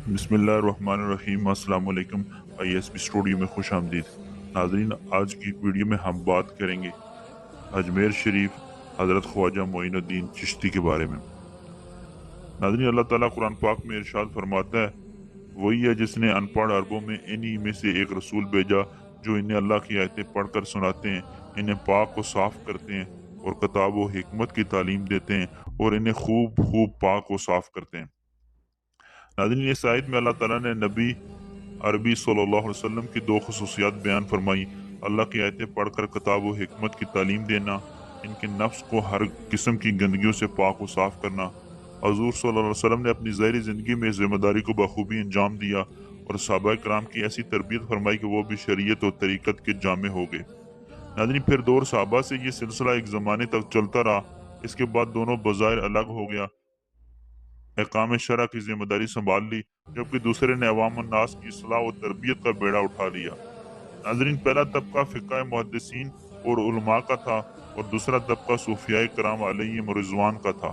بسم اللہ الرحمن الرحیم۔ السلام علیکم۔ ISB اسٹوڈیو میں خوش آمدید۔ ناظرین، آج کی ویڈیو میں ہم بات کریں گے اجمیر شریف حضرت خواجہ معین الدین چشتی کے بارے میں۔ ناظرین، اللہ تعالیٰ قرآن پاک میں ارشاد فرماتا ہے، وہی ہے جس نے ان پڑھ عربوں میں انہی میں سے ایک رسول بھیجا جو انہیں اللہ کی آیتیں پڑھ کر سناتے ہیں، انہیں پاک و صاف کرتے ہیں اور کتاب و حکمت کی تعلیم دیتے ہیں اور انہیں خوب خوب پاک و صاف کرتے ہیں۔ ناظرین، اس آیت میں اللہ تعالیٰ نے نبی عربی صلی اللہ علیہ وسلم کی دو خصوصیات بیان فرمائی: اللہ کی آیتیں پڑھ کر کتاب و حکمت کی تعلیم دینا، ان کے نفس کو ہر قسم کی گندگیوں سے پاک و صاف کرنا۔ حضور صلی اللہ علیہ وسلم نے اپنی ظاہری زندگی میں اس ذمہ داری کو بخوبی انجام دیا اور صحابہ کرام کی ایسی تربیت فرمائی کہ وہ بھی شریعت و طریقت کے جامع ہو گئے۔ ناظرین، پھر دور صحابہ سے یہ سلسلہ ایک زمانے تک چلتا رہا۔ اس کے بعد دونوں بظاہر الگ ہو گیا، احکام شرع کی ذمہ داری سنبھال لی، جبکہ دوسرے نے عوام الناس کی اصلاح و تربیت کا بیڑا اٹھا لیا۔ ناظرین، پہلا طبقہ فقہ محدثین اور علماء کا تھا اور دوسرا طبقہ صوفیاء کرام علیہم رضوان کا تھا۔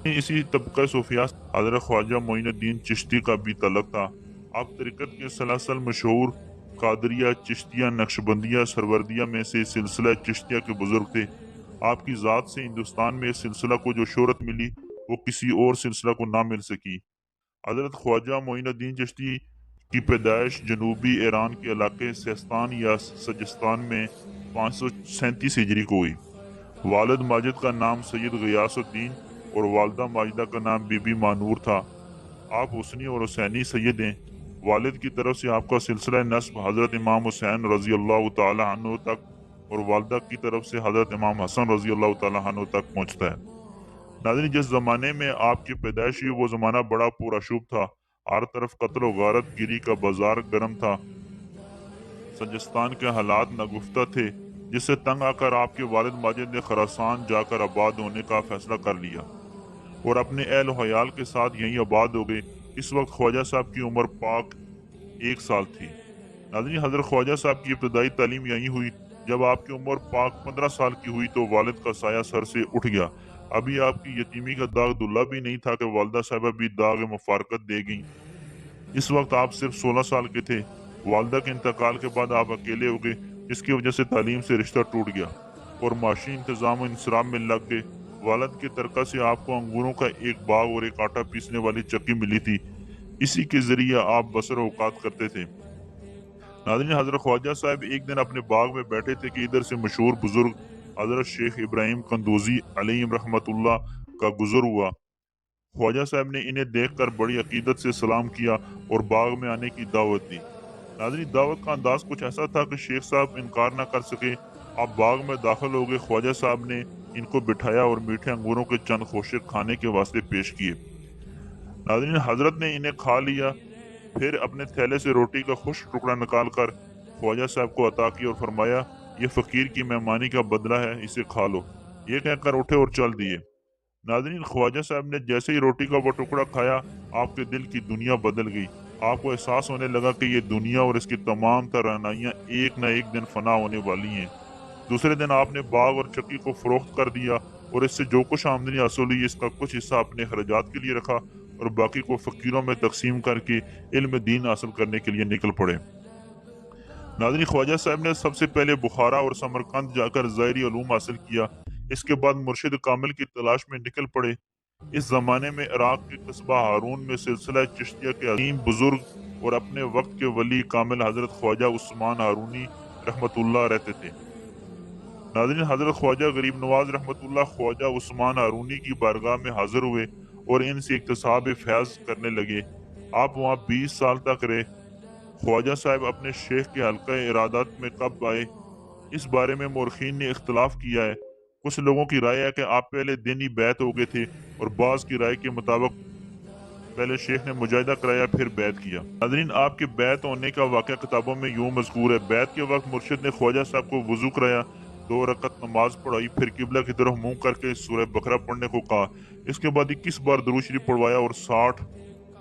اسی طبقہ صوفیاء سے حضرت خواجہ معین الدین چشتی کا بھی تعلق تھا۔ آپ طریقت کے سلاسل مشہور قادریہ، چشتیہ، نقشبندیہ، سروردیہ میں سے سلسلہ چشتیہ کے بزرگ تھے۔ آپ کی ذات سے ہندوستان میں اس سلسلہ کو جو شہرت ملی وہ کسی اور سلسلہ کو نہ مل سکی۔ حضرت خواجہ معین الدین چشتی کی پیدائش جنوبی ایران کے علاقے سیستان یا سجستان میں 537 ہجری کو ہوئی۔ والد ماجد کا نام سید غیاث الدین اور والدہ ماجدہ کا نام بی بی مانور تھا۔ آپ حسنی اور حسینی سید ہیں۔ والد کی طرف سے آپ کا سلسلہ نسب حضرت امام حسین رضی اللہ تعالی عنہ تک اور والدہ کی طرف سے حضرت امام حسن رضی اللہ تعالی عنہ تک پہنچتا ہے۔ ناظرین، جس زمانے میں آپ کی پیدائش ہوئی وہ زمانہ بڑا پرآشوب تھا۔ ہر طرف قتل و غارت گیری کا بازار گرم تھا۔ سجستان کے حالات ناگفتہ تھے، جس سے تنگ آ کر آپ کے والد ماجد نے خراسان جا کر آباد ہونے کا فیصلہ کر لیا اور اپنے اہل و عیال کے ساتھ یہیں آباد ہو گئے۔ اس وقت خواجہ صاحب کی عمر پاک 1 سال تھی۔ ناظرین، حضرت خواجہ صاحب کی ابتدائی تعلیم یہیں ہوئی۔ جب آپ کی عمر پاک 15 سال کی ہوئی تو والد کا سایہ سر سے اٹھ گیا۔ ابھی آپ کی یتیمی کا داغ دلہ بھی نہیں تھا کہ والدہ صاحبہ بھی داغ مفارقت دے گئیں۔ اس وقت آپ صرف 16 سال کے تھے۔ والدہ کے انتقال کے بعد آپ اکیلے ہو گئے، جس کی وجہ سے تعلیم سے رشتہ ٹوٹ گیا اور معاشی انتظام و انصرام میں لگ گئے۔ والد کے ترکہ سے آپ کو انگوروں کا ایک باغ اور ایک آٹا پیسنے والی چکی ملی تھی، اسی کے ذریعے آپ بسر اوقات کرتے تھے۔ ناظرین، حضرت خواجہ صاحب ایک دن اپنے باغ میں بیٹھے تھے کہ ادھر سے مشہور بزرگ حضرت شیخ ابراہیم قندوزی علیہ رحمت اللہ کا گزر ہوا۔ خواجہ صاحب نے انہیں دیکھ کر بڑی عقیدت سے سلام کیا اور باغ میں آنے کی دعوت دی۔ ناظرین، دعوت کا انداز کچھ ایسا تھا کہ شیخ صاحب انکار نہ کر سکے۔ آپ باغ میں داخل ہو گئے۔ خواجہ صاحب نے ان کو بٹھایا اور میٹھے انگوروں کے چند خوشے کھانے کے واسطے پیش کیے۔ ناظرین، حضرت نے انہیں کھا لیا، پھر اپنے تھیلے سے روٹی کا خشک ٹکڑا نکال کر خواجہ صاحب کو عطا کیا اور فرمایا، یہ فقیر کی مہمانی کا بدلہ ہے، اسے کھا لو۔ یہ کہہ کر اٹھے اور چل دیے۔ ناظرین، خواجہ صاحب نے جیسے ہی روٹی کا وہ ٹکڑا کھایا، آپ کے دل کی دنیا بدل گئی۔ آپ کو احساس ہونے لگا کہ یہ دنیا اور اس کی تمام توانائیاں ایک نہ ایک دن فنا ہونے والی ہیں۔ دوسرے دن آپ نے باغ اور چکی کو فروخت کر دیا اور اس سے جو کچھ آمدنی حاصل ہوئی اس کا کچھ حصہ اپنے خراجات کے لیے رکھا اور باقی کو فقیروں میں تقسیم کر کے علم دین حاصل کرنے کے لیے نکل پڑے۔ ناظرین، خواجہ صاحب نے سب سے پہلے بخارا اور سمرقند جا کر ظاہری علوم حاصل کیا۔ اس کے بعد مرشد کامل کی تلاش میں نکل پڑے۔ اس زمانے میں عراق کے قصبہ ہارون میں سلسلہ چشتیہ کے عظیم بزرگ اور اپنے وقت کے ولی کامل حضرت خواجہ عثمان ہارونی رحمت اللہ رہتے تھے۔ ناظرین، حضرت خواجہ غریب نواز رحمت اللہ خواجہ عثمان ہارونی کی بارگاہ میں حاضر ہوئے اور ان سے اکتساب فیض کرنے لگے۔ آپ وہاں 20 سال تک رہے۔ خواجہ صاحب اپنے شیخ کے حلقہ ارادات میں کب آئے، اس بارے میں مورخین نے اختلاف کیا ہے۔ کچھ لوگوں کی رائے ہے کہ آپ پہلے دن ہی بیعت ہو گئے تھے اور بعض کی رائے کے مطابق پہلے شیخ نے مجاہدہ کرایا پھر بیعت کیا۔ ناظرین، آپ کے بیعت ہونے کا واقعہ کتابوں میں یوں مذکور ہے: بیعت کے وقت مرشد نے خواجہ صاحب کو وضو کرایا، 2 رکعت نماز پڑھائی، پھر قبلہ کی طرف منہ کر کے سورہ بقرہ پڑھنے کو کہا۔ اس کے بعد 21 بار درود شریف پڑھوایا اور 60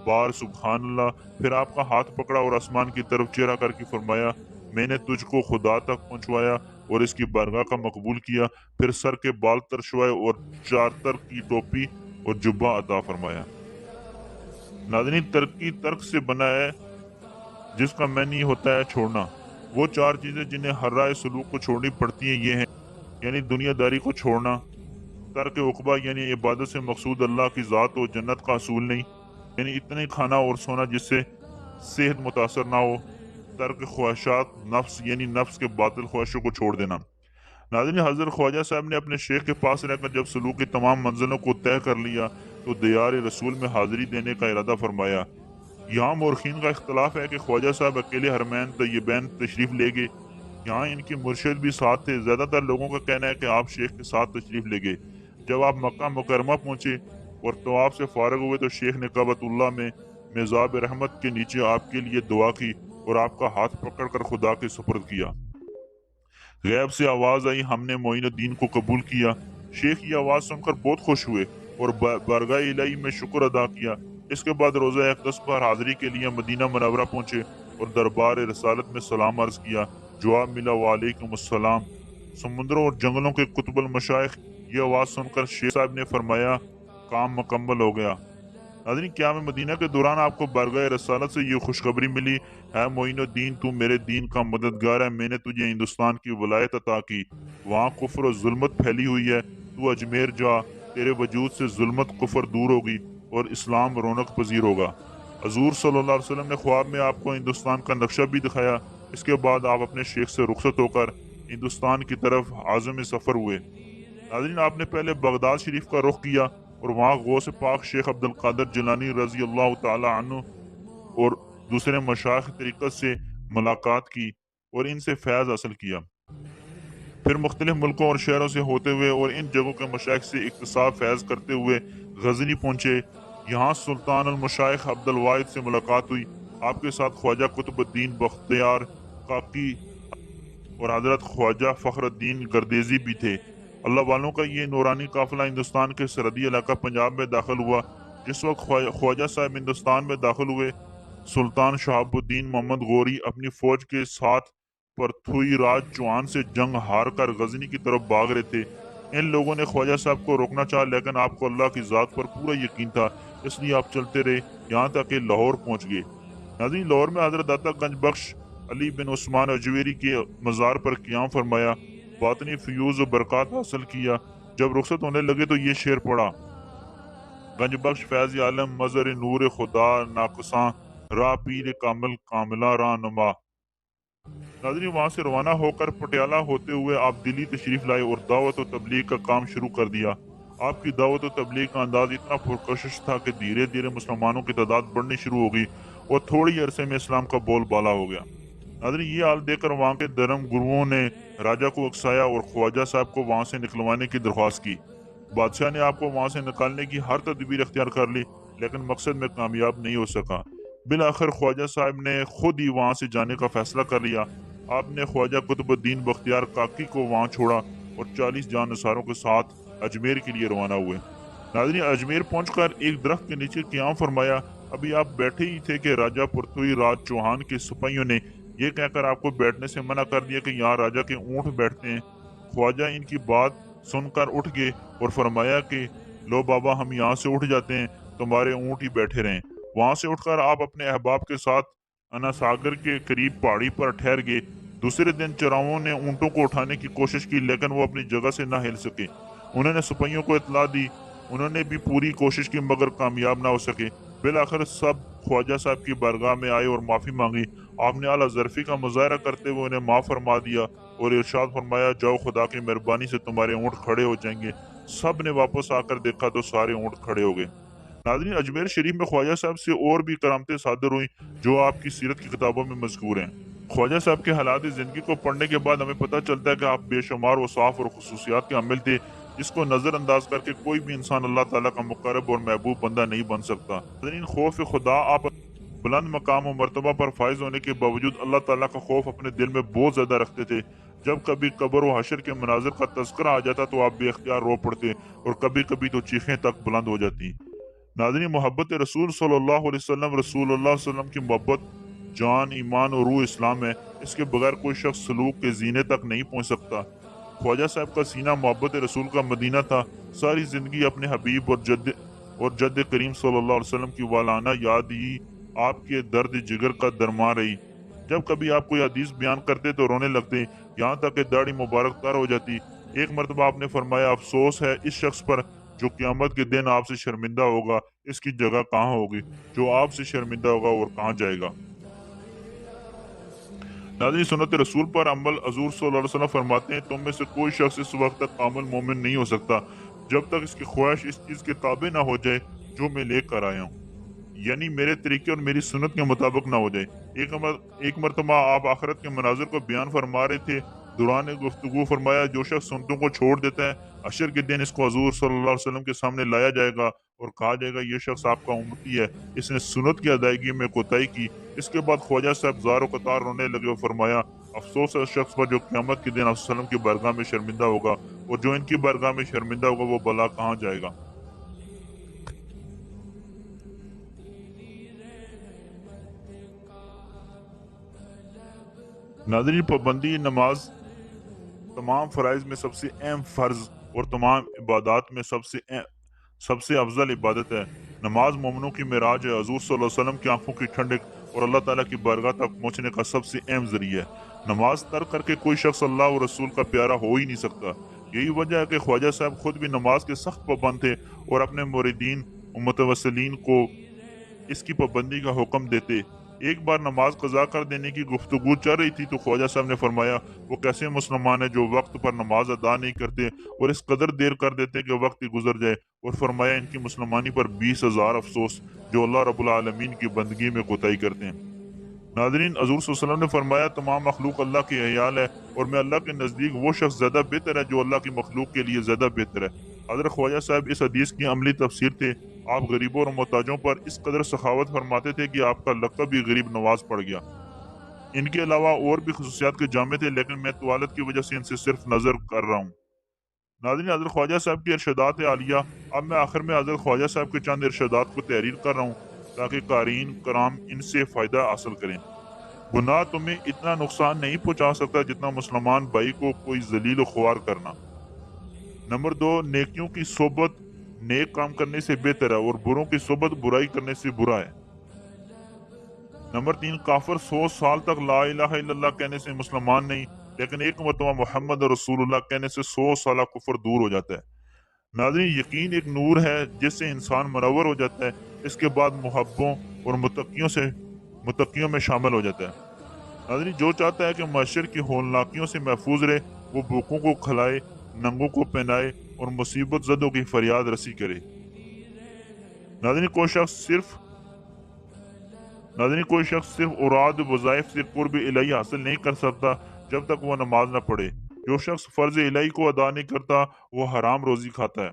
بار سبحان اللہ۔ پھر آپ کا ہاتھ پکڑا اور آسمان کی طرف چہرہ کر کے فرمایا، میں نے تجھ کو خدا تک پہنچوایا اور اس کی بارگاہ کا مقبول کیا۔ پھر سر کے بال ترشوائے اور 4 تر کی ٹوپی اور جبہ عطا فرمایا۔ ناظرین ترقی ترک سے بنا ہے، جس کا معنی ہوتا ہے چھوڑنا۔ وہ چار چیزیں جنہیں ہر رائے سلوک کو چھوڑنی پڑتی ہیں یہ ہیں، یعنی دنیا داری کو چھوڑنا، ترک عقبہ یعنی عبادت سے مقصود اللہ کی ذات و جنت کا حصول نہیں، یعنی اتنا ہی کھانا اور سونا جس سے صحت متاثر نہ ہو، ترک خواہشات نفس یعنی نفس کے باطل خواہشوں کو چھوڑ دینا۔ ناظرین حضرت خواجہ صاحب نے اپنے شیخ کے پاس رہ کر جب سلوک کی تمام منزلوں کو طے کر لیا تو دیار رسول میں حاضری دینے کا ارادہ فرمایا۔ یہاں مورخین کا اختلاف ہے کہ خواجہ صاحب اکیلے حرمین طیبین تشریف لے گئے، یہاں ان کی مرشد بھی ساتھ تھے۔ زیادہ تر لوگوں کا کہنا ہے کہ آپ شیخ کے ساتھ تشریف لے گئے۔ جب آپ مکہ مکرمہ پہنچے اور طواف سے فارغ ہوئے تو شیخ نے کعبۃ اللہ میں میزاب رحمت کے نیچے آپ کے لیے دعا کی اور آپ کا ہاتھ پکڑ کر خدا کے سپرد کیا۔ غیب سے آواز آئی، ہم نے معین الدین کو قبول کیا۔ شیخ یہ آواز سن کر بہت خوش ہوئے اور بارگاہ الہی میں شکر ادا کیا۔ اس کے بعد روزہ اقدس پر حاضری کے لیے مدینہ منورہ پہنچے اور دربار رسالت میں سلام عرض کیا۔ جواب ملا، وعلیکم السلام۔ سمندروں اور جنگلوں کے قطب المشائخ یہ آواز سن کر شیخ صاحب نے فرمایا، کام مکمل ہو گیا۔ ناظرین قیام مدینہ کے دوران آپ کو بارگاہ رسالت سے یہ خوشخبری ملی، اے معین الدین تو میرے دین کا مددگار ہے، میں نے تجھے ہندوستان کی ولایت عطا کی، وہاں کفر و ظلمت پھیلی ہوئی ہے، تو اجمیر جا، تیرے وجود سے ظلمت کفر دور ہوگی اور اسلام رونق پذیر ہوگا۔ حضور صلی اللہ علیہ وسلم نے خواب میں آپ کو ہندوستان کا نقشہ بھی دکھایا۔ اس کے بعد آپ اپنے شیخ سے رخصت ہو کر ہندوستان کی طرف عازم سفر ہوئے۔ ناظرین آپ نے پہلے بغداد شریف کا رخ کیا اور وہاں غوث پاک شیخ عبد القادر جیلانی رضی اللہ تعالی عنہ اور دوسرے مشائخ طریقت سے ملاقات کی اور ان سے فیض حاصل کیا۔ پھر مختلف ملکوں اور شہروں سے ہوتے ہوئے اور ان جگہوں کے مشائخ سے اکتساب فیض کرتے ہوئے غزنی پہنچے۔ یہاں سلطان المشائخ عبد الواحد سے ملاقات ہوئی۔ آپ کے ساتھ خواجہ قطب الدین بختیار کاکی اور حضرت خواجہ فخر الدین گردیزی بھی تھے۔ اللہ والوں کا یہ نورانی قافلہ ہندوستان کے سرحدی علاقہ پنجاب میں داخل ہوا۔ جس وقت خواجہ صاحب ہندوستان میں داخل ہوئے، سلطان شہاب الدین محمد غوری اپنی فوج کے ساتھ پرتھوئی راج چوہان سے جنگ ہار کر غزنی کی طرف بھاگ رہے تھے۔ ان لوگوں نے خواجہ صاحب کو روکنا چاہا، لیکن آپ کو اللہ کی ذات پر پورا یقین تھا، اس لیے آپ چلتے رہے یہاں تک کہ لاہور پہنچ گئے۔ ناظرین لاہور میں حضرت داتا گنج بخش علی بن عثمان اجویری کے مزار پر قیام فرمایا، باطنی فیوز و برکات حاصل کیا۔ جب رخصت ہونے لگے تو یہ شعر پڑھا، گنج بخش فیض عالم مظہر نور خدا ناقصاں، راہ پیر کامل کاملہ راہ نما۔ ناظرین وہاں سے روانہ ہو کر پٹیالہ ہوتے ہوئے آپ دلی تشریف لائے اور دعوت و تبلیغ کا کام شروع کر دیا۔ آپ کی دعوت و تبلیغ کا انداز اتنا پرکشش تھا کہ دھیرے دھیرے مسلمانوں کی تعداد بڑھنی شروع ہو گئی اور تھوڑی عرصے میں اسلام کا بول بالا ہو گیا۔ ناظرین یہ حال دیکھ کر وہاں کے دھرم گروؤں نے راجہ کو اکسایا اور خواجہ صاحب کو وہاں سے نکلوانے کی درخواست کی۔ بادشاہ نے آپ کو وہاں سے نکالنے کی ہر تدبیر اختیار کر لی، لیکن مقصد میں کامیاب نہیں ہو سکا۔ بالآخر خواجہ صاحب نے خود ہی وہاں سے جانے کا فیصلہ کر لیا۔ آپ نے خواجہ قطب الدین بختیار کاکی کو وہاں چھوڑا اور 40 جان نثاروں کے ساتھ اجمیر کے لیے روانہ ہوئے۔ ناظرین اجمیر پہنچ کر ایک درخت کے نیچے قیام فرمایا۔ ابھی آپ بیٹھے ہی تھے کہ راجہ پرتھوی راج چوہان کے سپاہیوں نے یہ کہہ کر آپ کو بیٹھنے سے منع کر دیا کہ یہاں راجہ کے اونٹ بیٹھتے ہیں۔ خواجہ ان کی بات سن کر اٹھ گئے اور فرمایا کہ لو بابا ہم یہاں سے اٹھ جاتے ہیں، تمہارے اونٹ ہی بیٹھے رہیں۔ وہاں سے اٹھ کر آپ اپنے احباب کے ساتھ انا ساگر کے قریب پہاڑی پر ٹھہر گئے۔ دوسرے دن چراؤں نے اونٹوں کو اٹھانے کی کوشش کی، لیکن وہ اپنی جگہ سے نہ ہل سکے۔ انہوں نے سپاہیوں کو اطلاع دی، انہوں نے بھی پوری کوشش کی مگر کامیاب نہ ہو سکے۔ بالآخر سب خواجہ صاحب کی بارگاہ میں آئے اور معافی مانگی۔ آپ نے اعلیٰ ظرفی کا مظاہرہ کرتے ہوئے انہیں معاف فرما دیا اور ارشاد فرمایا، جاؤ خدا کی مہربانی سے تمہارے اونٹ کھڑے ہو جائیں گے۔ سب نے واپس آ کر دیکھا تو سارے اونٹ کھڑے ہو گئے۔ ناظرین اجمیر شریف میں خواجہ صاحب سے اور بھی کرامتیں صادر ہوئیں جو آپ کی سیرت کی کتابوں میں مذکور ہیں۔ خواجہ صاحب کے حالات زندگی کو پڑھنے کے بعد ہمیں پتہ چلتا ہے کہ آپ بے شمار وصاف اور خصوصیات کے حامل تھے جس کو نظر انداز کر کے کوئی بھی انسان اللہ تعالیٰ کا مقرب اور محبوب بندہ نہیں بن سکتا۔ ناظرین خوف خدا، آپ بلند مقام و مرتبہ پر فائز ہونے کے باوجود اللہ تعالیٰ کا خوف اپنے دل میں بہت زیادہ رکھتے تھے۔ جب کبھی قبر و حشر کے مناظر کا تذکرہ آ جاتا تو آپ بے اختیار رو پڑتے اور کبھی کبھی تو چیخیں تک بلند ہو جاتی۔ ناظرین محبت رسول صلی اللہ علیہ وسلم، رسول اللہ صلی اللہ علیہ وسلم کی محبت جان ایمان اور روح اسلام ہے۔ اس کے بغیر کوئی شخص سلوک کے زینے تک نہیں پہنچ سکتا۔ خواجہ صاحب کا سینہ محبت رسول کا مدینہ تھا۔ ساری زندگی اپنے حبیب اور اور جد کریم صلی اللہ علیہ وسلم کی والانہ یاد ہی آپ کے درد جگر کا درما رہی۔ جب کبھی آپ کوئی حدیث بیان کرتے تو رونے لگتے، یہاں تک کہ داڑھی مبارک تر ہو جاتی۔ ایک مرتبہ آپ نے فرمایا، افسوس ہے اس شخص پر جو قیامت کے دن آپ سے شرمندہ ہوگا، اس کی جگہ کہاں ہوگی؟ جو آپ سے شرمندہ ہوگا اور کہاں جائے گا؟ ناظرین، سنت رسول پر عمل۔ حضور صلی اللہ علیہ وسلم فرماتے ہیں، تم میں سے کوئی شخص اس وقت تک کامل مومن نہیں ہو سکتا جب تک اس کی خواہش اس چیز کے تابع نہ ہو جائے جو میں لے کر آیا ہوں، یعنی میرے طریقے اور میری سنت کے مطابق نہ ہو جائے۔ ایک مرتبہ آپ آخرت کے مناظر کو بیان فرما رہے تھے، دوران گفتگو فرمایا، جو شخص سنتوں کو چھوڑ دیتا ہے، حشر کے دن اس کو حضور صلی اللہ علیہ وسلم کے سامنے لایا جائے گا اور کہا جائے گا، یہ شخص آپ کا امتی ہے، اس نے سنت کی ادائیگی میں کوتاہی کی۔ اس کے بعد خواجہ صاحب زار و قطار رونے لگے اور فرمایا، افسوس ہے اس شخص پر جو قیامت کے دن آپ صلی اللہ علیہ وسلم کی بارگاہ میں شرمندہ ہوگا، اور جو ان کی بارگاہ میں شرمندہ ہوگا وہ بلا کہاں جائے گا؟ ناظرین، پابندی نماز تمام فرائض میں سب سے اہم فرض اور تمام عبادات میں سب سے افضل عبادت ہے۔ نماز مومنوں کی معراج ہے، حضور صلی اللہ علیہ وسلم کی آنکھوں کی ٹھنڈک اور اللہ تعالیٰ کی بارگاہ تک پہنچنے کا سب سے اہم ذریعہ ہے۔ نماز ترک کر کے کوئی شخص اللہ اور رسول کا پیارا ہو ہی نہیں سکتا۔ یہی وجہ ہے کہ خواجہ صاحب خود بھی نماز کے سخت پابند تھے اور اپنے مریدین و متوسلین کو اس کی پابندی کا حکم دیتے۔ ایک بار نماز قضا کر دینے کی گفتگو چل رہی تھی تو خواجہ صاحب نے فرمایا، وہ کیسے مسلمان ہیں جو وقت پر نماز ادا نہیں کرتے اور اس قدر دیر کر دیتے کہ وقت ہی گزر جائے، اور فرمایا، ان کی مسلمانی پر 20,000 افسوس جو اللہ رب العالمین کی بندگی میں کوتاہی کرتے ہیں۔ ناظرین، حضور صلی اللہ علیہ وسلم نے فرمایا، تمام مخلوق اللہ کی عیال ہے اور میں اللہ کے نزدیک وہ شخص زیادہ بہتر ہے جو اللہ کی مخلوق کے لیے زیادہ بہتر ہے۔ حضرت خواجہ صاحب اس حدیث کی عملی تفسیر تھے۔ آپ غریبوں اور محتاجوں پر اس قدر سخاوت فرماتے تھے کہ آپ کا لقب بھی غریب نواز پڑ گیا۔ ان کے علاوہ اور بھی خصوصیات کے جامع تھے، لیکن میں طوالت کی وجہ سے ان سے صرف نظر کر رہا ہوں۔ ناظرین، حضرت خواجہ صاحب کی ارشادات عالیہ۔ اب میں آخر میں حضرت خواجہ صاحب کے چند ارشادات کو تحریر کر رہا ہوں تاکہ قارئین کرام ان سے فائدہ حاصل کریں۔ گناہ تمہیں اتنا نقصان نہیں پہنچا سکتا جتنا مسلمان بھائی کو کوئی ذلیل و خوار کرنا۔ نمبر 2، نیکیوں کی صحبت نیک کام کرنے سے بہتر ہے اور بروں کی صحبت برائی کرنے سے برا ہے۔ نمبر 3، کافر 100 سال تک لا الہ الا اللہ کہنے سے مسلمان نہیں، لیکن ایک مرتبہ محمد رسول اللہ کہنے سے 100 سالہ کفر دور ہو جاتا ہے۔ ناظرین، یقین ایک نور ہے جس سے انسان منور ہو جاتا ہے، اس کے بعد محبوں اور متقیوں میں شامل ہو جاتا ہے۔ ناظرین، جو چاہتا ہے کہ معاشر کی ہولناکیوں سے محفوظ رہے، وہ بھوکوں کو کھلائے، ننگوں کو پہنائے اور مصیبت زدوں کی فریاد رسی کرے۔ ناظرین، کوئی شخص صرف اوراد وظائف سے قرب الہی حاصل نہیں کر سکتا جب تک وہ نماز نہ پڑھے۔ جو شخص فرض الہی کو ادا نہیں کرتا وہ حرام روزی کھاتا ہے۔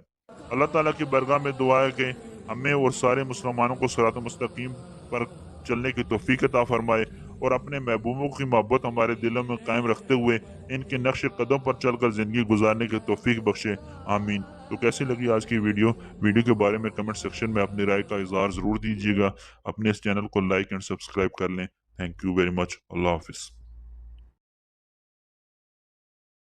اللہ تعالیٰ کی بارگاہ میں دعا ہے کہ ہمیں اور سارے مسلمانوں کو صراط مستقیم پر چلنے کی توفیق عطا فرمائے اور اپنے محبوبوں کی محبت ہمارے دلوں میں قائم رکھتے ہوئے ان کے نقش قدم پر چل کر زندگی گزارنے کی توفیق بخشے، آمین۔ تو کیسی لگی آج کی ویڈیو کے بارے میں کمنٹ سیکشن میں اپنی رائے کا اظہار ضرور دیجیے گا۔ اپنے اس چینل کو لائک اینڈ سبسکرائب کر لیں۔ Thank you very much. اللہ حافظ۔